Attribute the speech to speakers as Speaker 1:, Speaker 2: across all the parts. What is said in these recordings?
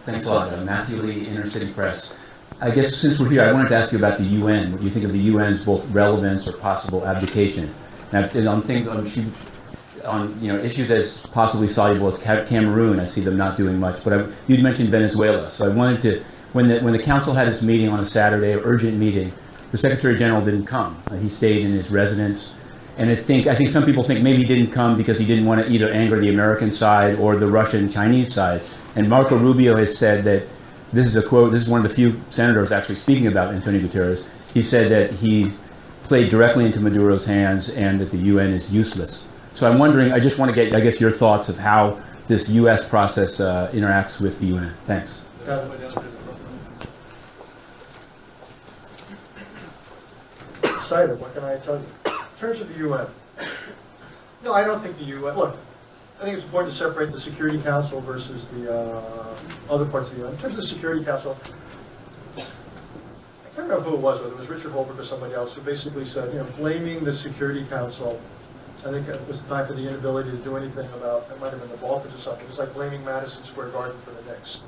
Speaker 1: Thanks a lot, Matthew Lee, Inner City Press. I guess since we're here, I wanted to ask you about the UN. What do you think of the UN's both relevance or possible abdication? And on things, on issues as possibly soluble as Cameroon, I see them not doing much. But you'd mentioned Venezuela, so I wanted to. When the council had its meeting on a Saturday, an urgent meeting, the Secretary General didn't come. He stayed in his residence. And I think some people think maybe he didn't come because he didn't want to either anger the American side or the Russian-Chinese side. And Marco Rubio has said that, this is a quote, this is one of the few senators actually speaking about Antonio Guterres. He said that he played directly into Maduro's hands and that the UN is useless. So I'm wondering, I just want to get, I guess, your thoughts of how this U.S. process interacts with the UN. Thanks.
Speaker 2: Excited, what can I tell you? In terms of the UN, no, I don't think the UN, look, I think it's important to separate the Security Council versus the other parts of the UN. In terms of the Security Council, I can't remember who it was, whether it was Richard Haas or somebody else, who basically said, blaming the Security Council, I think it was time for the inability to do anything about, it might have been the Balkans or something, it's like blaming Madison Square Garden for the Knicks.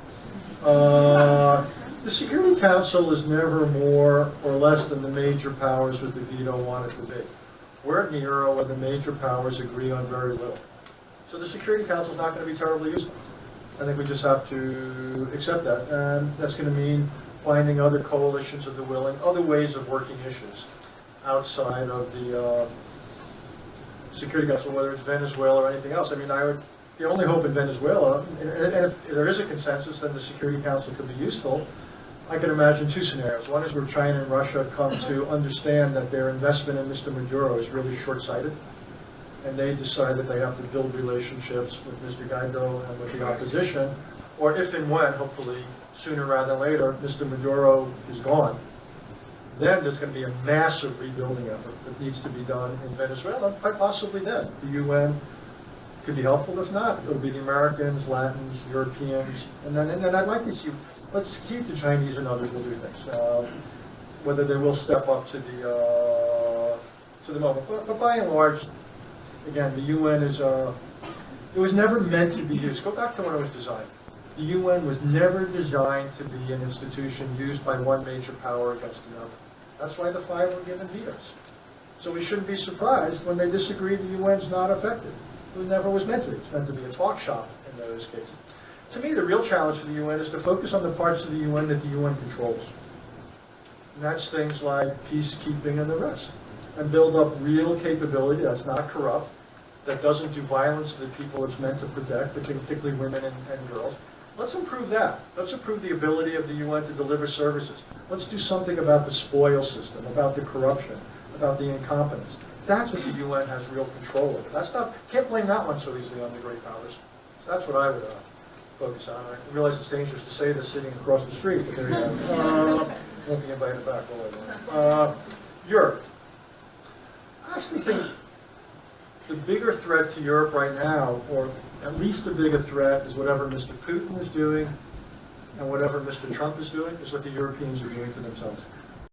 Speaker 2: The Security Council is never more or less than the major powers with the veto want it to be. We're in the era where the major powers agree on very little. So the Security Council is not going to be terribly useful. I think we just have to accept that. And that's going to mean finding other coalitions of the willing, other ways of working issues outside of the Security Council, whether it's Venezuela or anything else. I mean, the only hope in Venezuela, and if there is a consensus, then the Security Council could be useful. I can imagine two scenarios. One is where China and Russia come to understand that their investment in Mr. Maduro is really short-sighted, and they decide that they have to build relationships with Mr. Guaido and with the opposition, or if and when, hopefully sooner rather than later, Mr. Maduro is gone, then there's going to be a massive rebuilding effort that needs to be done in Venezuela, quite possibly then. The UN could be helpful. If not, it'll be the Americans, Latins, Europeans, and then I'd like to see, let's keep the Chinese and others will do things. Whether they will step up to the moment. But by and large, again, the UN is, it was never meant to be used. Go back to when it was designed. The UN was never designed to be an institution used by one major power against another. That's why the 5 were given vetoes. So we shouldn't be surprised when they disagree the UN's not effective. It never was meant to be. It's meant to be a talk shop in those cases. To me, the real challenge for the UN is to focus on the parts of the UN that the UN controls. And that's things like peacekeeping and the rest. And build up real capability that's not corrupt, that doesn't do violence to the people it's meant to protect, particularly women and girls. Let's improve that. Let's improve the ability of the UN to deliver services. Let's do something about the spoil system, about the corruption, about the incompetence. That's what the UN has real control over. That's not, can't blame that one so easily on the great powers. So that's what I would focus on. I realize it's dangerous to say this sitting across the street, but there you go. Won't be invited back. Europe. I actually think the bigger threat to Europe right now, or at least the bigger threat, is whatever Mr. Putin is doing and whatever Mr. Trump is doing, is what the Europeans are doing to themselves.